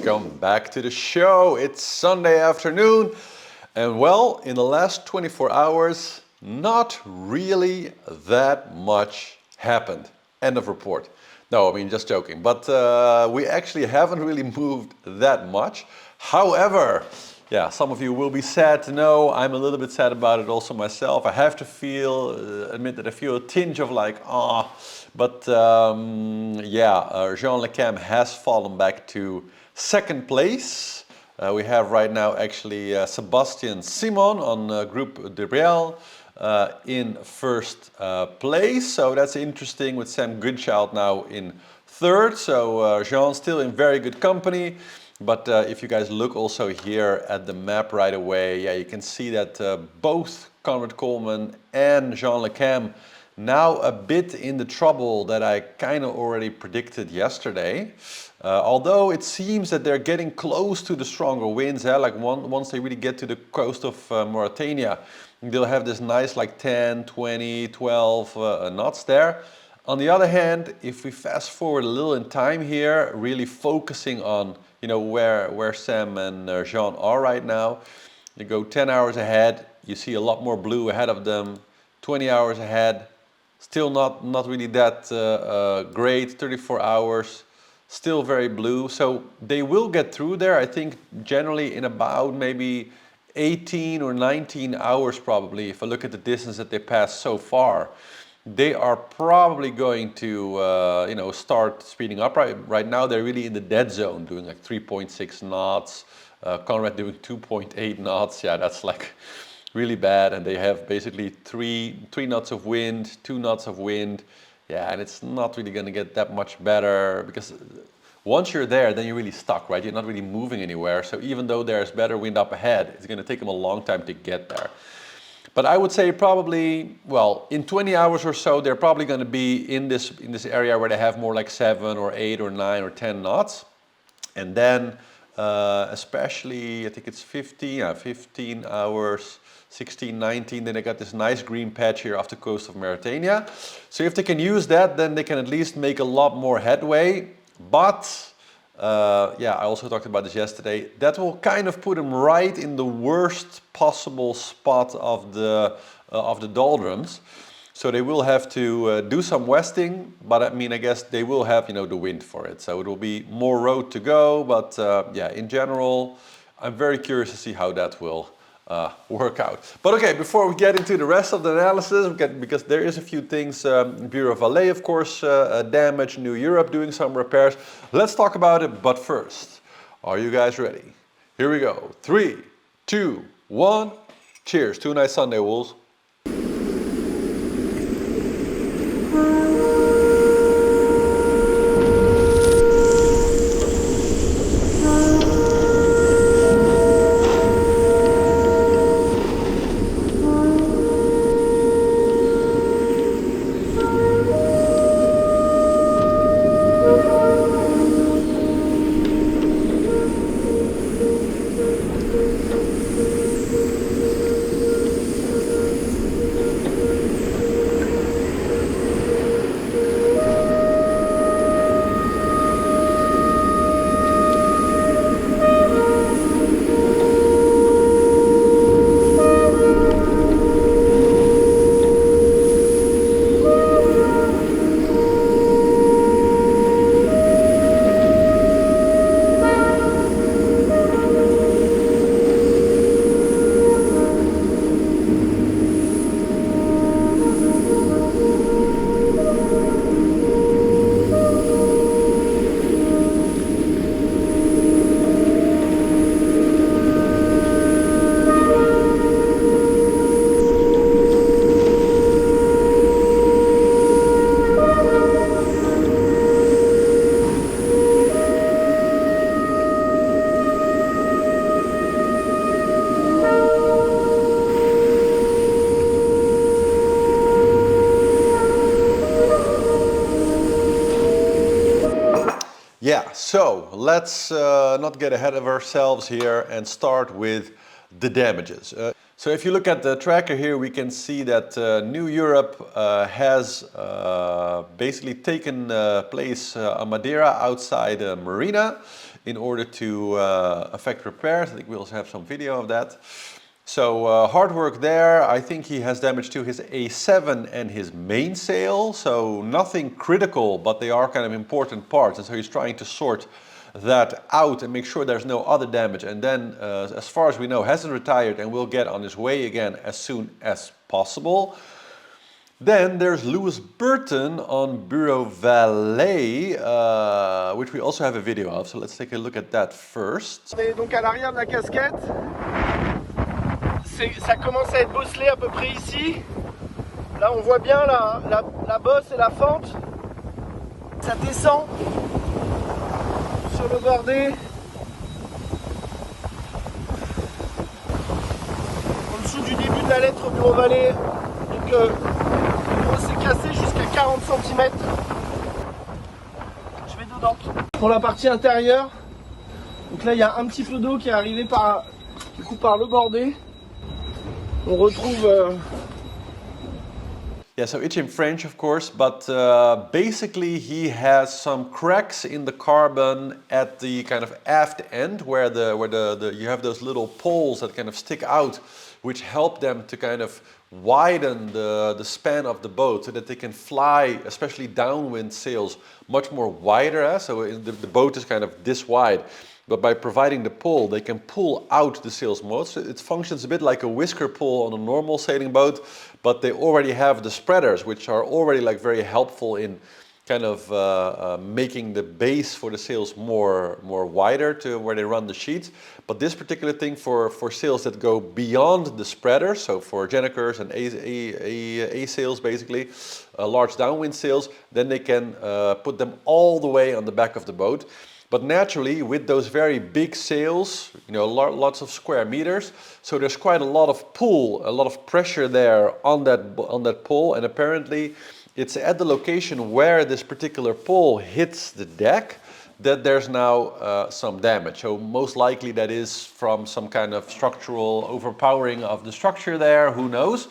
welcome back to the show. It's Sunday afternoon, and well, in the last 24 hours, not really that much happened. End of report. No, I mean, just joking, but we actually haven't really moved that much. However, yeah, some of you will be sad to know. I'm a little bit sad about it also myself. I have to admit that I feel a tinge of like, but Jean Le Cam has fallen back to second place. We have right now actually Sebastian Simon on Group de Brielle in first place. So that's interesting, with Sam Goodchild now in third. So Jean still in very good company. But if you guys look also here at the map right away, yeah, you can see that both Conrad Coleman and Jean Le Cam now a bit in the trouble that I kind of already predicted yesterday. Although it seems that they're getting close to the stronger winds, like once they really get to the coast of Mauritania, they'll have this nice like 10, 20, 12 knots there. On the other hand, if we fast forward a little in time here, really focusing on where Sam and Jean are right now, you go 10 hours ahead, you see a lot more blue ahead of them. 20 hours ahead, still not really that great. 34 hours, still very blue. So they will get through there, I think, generally in about maybe 18 or 19 hours probably. If I look at the distance that they passed so far, they are probably going to start speeding up. Right now they're really in the dead zone, doing like 3.6 knots. Conrad doing 2.8 knots. Yeah, that's like really bad. And they have basically three knots of wind, 2 knots of wind. Yeah, and it's not really going to get that much better, because once you're there, then you're really stuck, right? You're not really moving anywhere. So even though there's better wind up ahead, it's going to take them a long time to get there. But I would say probably, well, in 20 hours or so, they're probably going to be in this area where they have more like 7 or 8 or 9 or 10 knots. And then especially, I think it's 15 hours, 16, 19, then they got this nice green patch here off the coast of Mauritania. So if they can use that, then they can at least make a lot more headway. But I also talked about this yesterday. That will kind of put them right in the worst possible spot of the doldrums. So they will have to do some westing, but I mean, I guess they will have the wind for it. So it will be more road to go. But in general, I'm very curious to see how that will work out. But okay, before we get into the rest of the analysis, because there is a few things, Bureau Valet, of course, damage, New Europe doing some repairs. Let's talk about it, but first, are you guys ready? Here we go. 3, 2, 1, cheers to a nice Sunday, Wolves. Yeah, so let's not get ahead of ourselves here and start with the damages. So if you look at the tracker here, we can see that New Europe has basically taken place on Madeira outside Marina in order to effect repairs. I think we also have some video of that. So hard work there. I think he has damage to his A7 and his mainsail, so nothing critical, but they are kind of important parts, and so he's trying to sort that out and make sure there's no other damage. And then, as far as we know, hasn't retired and will get on his way again as soon as possible. Then there's Louis Burton on Bureau Valet, which we also have a video of, so let's take a look at that first. On est donc à l'arrière de la casquette. Ça commence à être bosselé à peu près ici. Là on voit bien la bosse et la fente. Ça descend sur le bordé. En dessous du début de la lettre Bureau Valet. Donc c'est cassé jusqu'à 40 cm. Je vais dedans. Pour la partie intérieure, donc là il y a un petit peu d'eau qui est arrivé par le bordé. On retrouve Yeah, so it's in French, of course, but basically he has some cracks in the carbon at the kind of aft end where you have those little poles that kind of stick out, which help them to kind of widen the span of the boat so that they can fly, especially downwind sails, much more wider. So the boat is kind of this wide. But by providing the pull, they can pull out the sails more. So it functions a bit like a whisker pull on a normal sailing boat, but they already have the spreaders, which are already like very helpful in kind of making the base for the sails more wider to where they run the sheets. But this particular thing for sails that go beyond the spreader, so for Genekers and A sails basically, large downwind sails, then they can put them all the way on the back of the boat. But naturally, with those very big sails, you know, lots of square meters, so there's quite a lot of pull, a lot of pressure there on that pull, and apparently it's at the location where this particular pull hits the deck that there's now some damage. So most likely that is from some kind of structural overpowering of the structure there, who knows.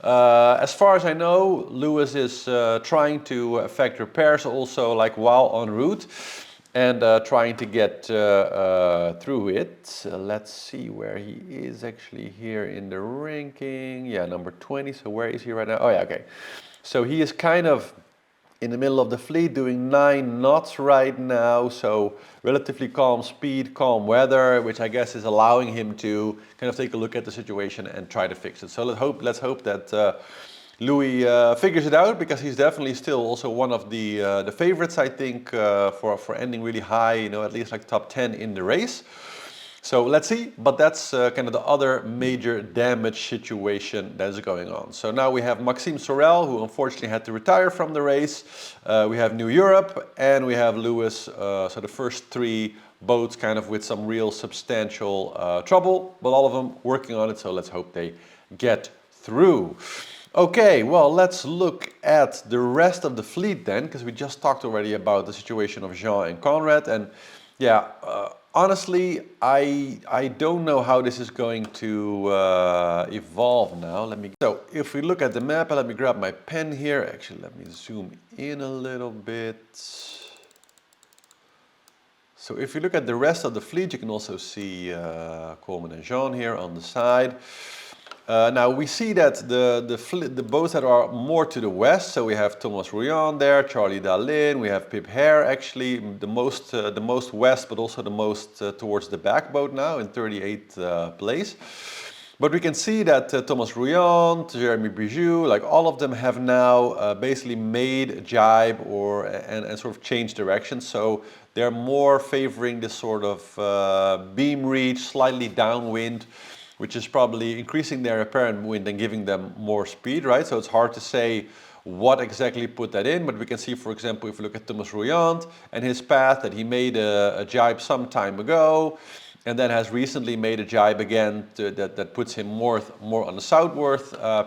As far as I know, Louis is trying to effect repairs also like while en route. And trying to get through it. Let's see where he is actually here in the ranking. Yeah, number 20. So where is he right now? Oh yeah, okay. So he is kind of in the middle of the fleet doing 9 knots right now. So relatively calm speed, calm weather, which I guess is allowing him to kind of take a look at the situation and try to fix it. So let's hope that Louis figures it out, because he's definitely still also one of the favorites, I think, for ending really high, you know, at least like top 10 in the race. So let's see, but that's kind of the other major damage situation that is going on. So now we have Maxime Sorel, who unfortunately had to retire from the race. We have New Europe, and we have Louis, so the first 3 boats kind of with some real substantial trouble, but all of them working on it, so let's hope they get through. Okay, well, let's look at the rest of the fleet then, because we just talked already about the situation of Jean and Conrad. And yeah, honestly, I don't know how this is going to evolve now. So if we look at the map, let me grab my pen here. Actually, let me zoom in a little bit. So if you look at the rest of the fleet, you can also see Coleman and Jean here on the side. Now we see that the boats that are more to the west, so we have Thomas Rouillon there, Charlie Dallin, we have Pip Hare actually the most west, but also the most towards the back boat now in 38th place. But we can see that Thomas Rouillon, Jeremy Bijou, like all of them have now basically made a jibe and sort of changed direction. So they're more favoring this sort of beam reach, slightly downwind, which is probably increasing their apparent wind and giving them more speed, right? So it's hard to say what exactly put that in, but we can see, for example, if we look at Thomas Rouillon and his path, that he made a jibe some time ago, and then has recently made a jibe again that puts him more on the southward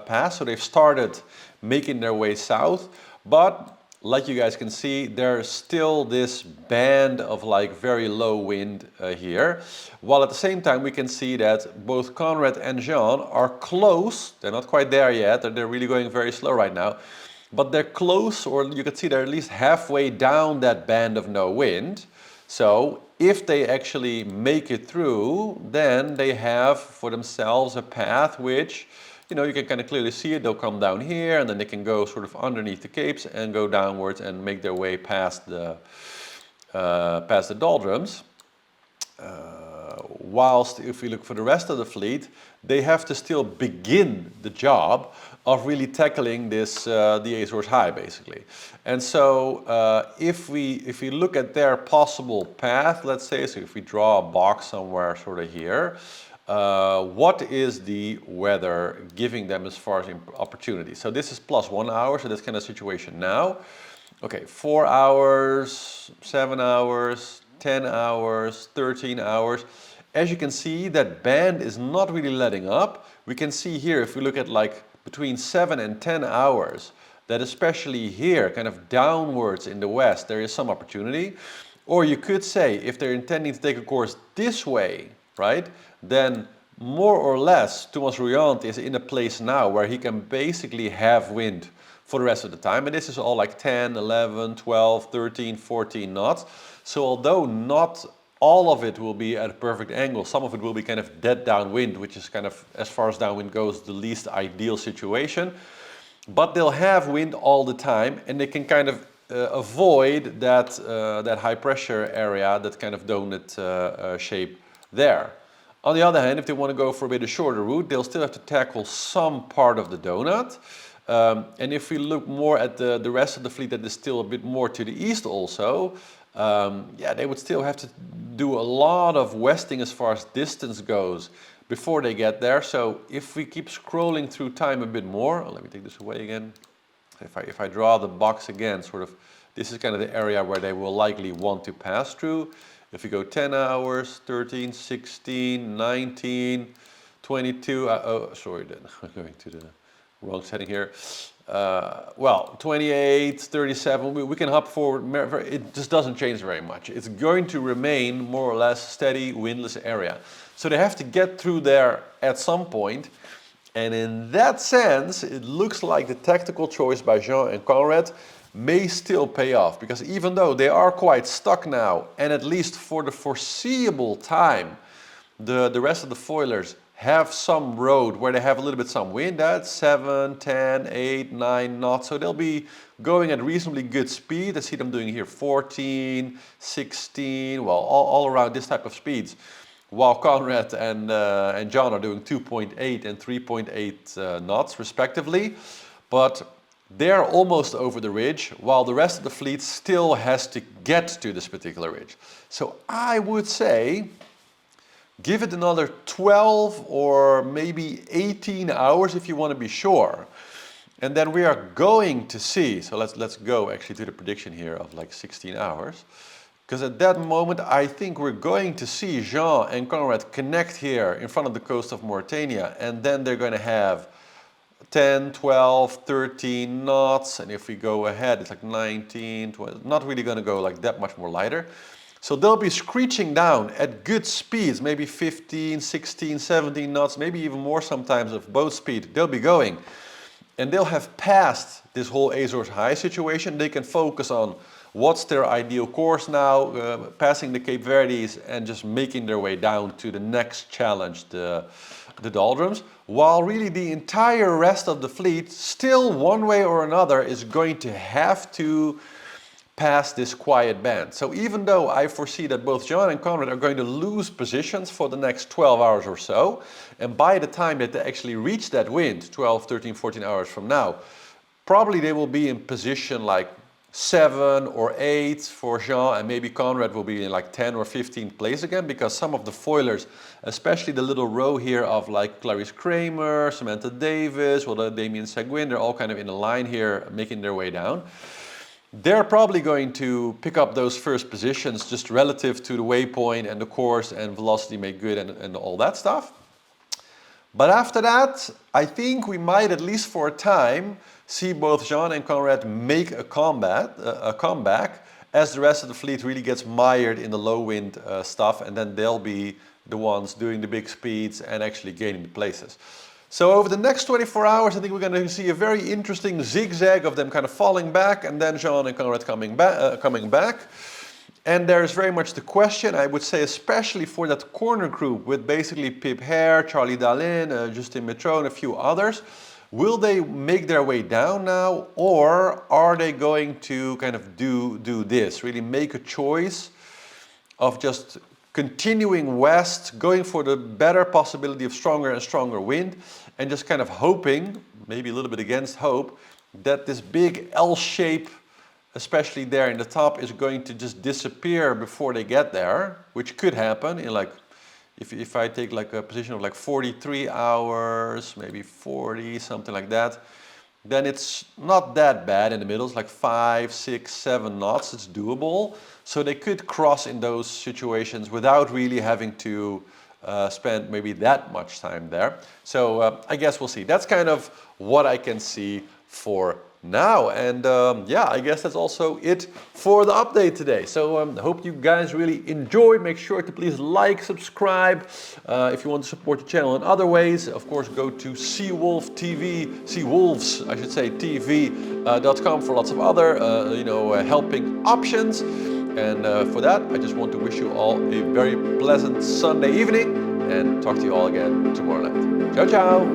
path. So they've started making their way south, but like you guys can see, there's still this band of like very low wind here. While at the same time we can see that both Conrad and Jean are close. They're not quite there yet, they're really going very slow right now. But they're close, or you can see they're at least halfway down that band of no wind. So if they actually make it through, then they have for themselves a path which, you know, you can kind of clearly see it. They'll come down here and then they can go sort of underneath the capes and go downwards and make their way past the doldrums. Whilst if we look for the rest of the fleet, they have to still begin the job of really tackling this the Azores High, basically. And so if we look at their possible path, let's say, so if we draw a box somewhere sort of here, what is the weather giving them as far as opportunity? So this is +1 hour, so that's kind of situation now. Okay, 4 hours, 7 hours, 10 hours, 13 hours. As you can see, that band is not really letting up. We can see here, if we look at like between 7 and 10 hours, that especially here, kind of downwards in the west, there is some opportunity. Or you could say, if they're intending to take a course this way, right, then more or less Thomas Rouillant is in a place now where he can basically have wind for the rest of the time. And this is all like 10, 11, 12, 13, 14 knots. So although not all of it will be at a perfect angle, some of it will be kind of dead downwind, which is kind of, as far as downwind goes, the least ideal situation. But they'll have wind all the time and they can kind of avoid that, that high pressure area, that kind of donut shape there. On the other hand, if they want to go for a bit of shorter route, they'll still have to tackle some part of the donut. And if we look more at the rest of the fleet that is still a bit more to the east also, yeah, they would still have to do a lot of westing as far as distance goes before they get there. So if we keep scrolling through time a bit more, let me take this away again. If I draw the box again, sort of, this is kind of the area where they will likely want to pass through. If we go 10 hours, 13, 16, 19, 22, oh, sorry, then I'm going to the wrong setting here. Well, 28, 37, we can hop forward. It just doesn't change very much. It's going to remain more or less steady, windless area. So they have to get through there at some point. And in that sense, it looks like the tactical choice by Jean and Conrad may still pay off. Because even though they are quite stuck now, and at least for the foreseeable time, the rest of the foilers have some road where they have a little bit some wind at 7, 10, 8, 9 knots. So they'll be going at reasonably good speed. I see them doing here 14, 16, well, all around this type of speeds. While Conrad and John are doing 2.8 and 3.8 knots respectively. But they're almost over the ridge, while the rest of the fleet still has to get to this particular ridge. So I would say, give it another 12 or maybe 18 hours if you want to be sure. And then we are going to see, so let's go actually to the prediction here of like 16 hours. Because at that moment, I think we're going to see Jean and Conrad connect here in front of the coast of Mauritania. And then they're going to have 10, 12, 13 knots. And if we go ahead, it's like 19, 20, not really going to go like that much more lighter. So they'll be screeching down at good speeds, maybe 15, 16, 17 knots, maybe even more sometimes of boat speed. They'll be going. And they'll have passed this whole Azores High situation. They can focus on what's their ideal course now, passing the Cape Verdes and just making their way down to the next challenge, the doldrums. While really the entire rest of the fleet, still one way or another, is going to have to pass this quiet band. So even though I foresee that both John and Conrad are going to lose positions for the next 12 hours or so, and by the time that they actually reach that wind, 12, 13, 14 hours from now, probably they will be in position like 7 or 8 for Jean, and maybe Conrad will be in like 10 or 15 place again, because some of the foilers, especially the little row here of like Clarice Kramer, Samantha Davis, well, Damien Seguin, they're all kind of in a line here making their way down. They're probably going to pick up those first positions just relative to the waypoint and the course and velocity make good and all that stuff. But after that, I think we might, at least for a time, see both Jean and Conrad make a comeback as the rest of the fleet really gets mired in the low wind stuff, and then they'll be the ones doing the big speeds and actually gaining the places. So over the next 24 hours, I think we're going to see a very interesting zigzag of them kind of falling back, and then Jean and Conrad coming back. And there's very much the question, I would say, especially for that corner group with basically Pip Hare, Charlie Dalin, Justin Metro and a few others. Will they make their way down now, or are they going to kind of do this, really make a choice of just continuing west, going for the better possibility of stronger and stronger wind, and just kind of hoping, maybe a little bit against hope, that this big L shape, especially there in the top, is going to just disappear before they get there, which could happen in like, if I take like a position of like 43 hours, maybe 40, something like that, then it's not that bad in the middle. It's like 5, 6, 7 knots. It's doable. So they could cross in those situations without really having to spend maybe that much time there. So I guess we'll see. That's kind of what I can see for now. And yeah, I guess that's also it for the update today. So I hope you guys really enjoyed. Make sure to please like, subscribe. If you want to support the channel in other ways, of course, go to Seawolves TV.com for lots of other, helping options. And for that, I just want to wish you all a very pleasant Sunday evening and talk to you all again tomorrow night. Ciao, ciao.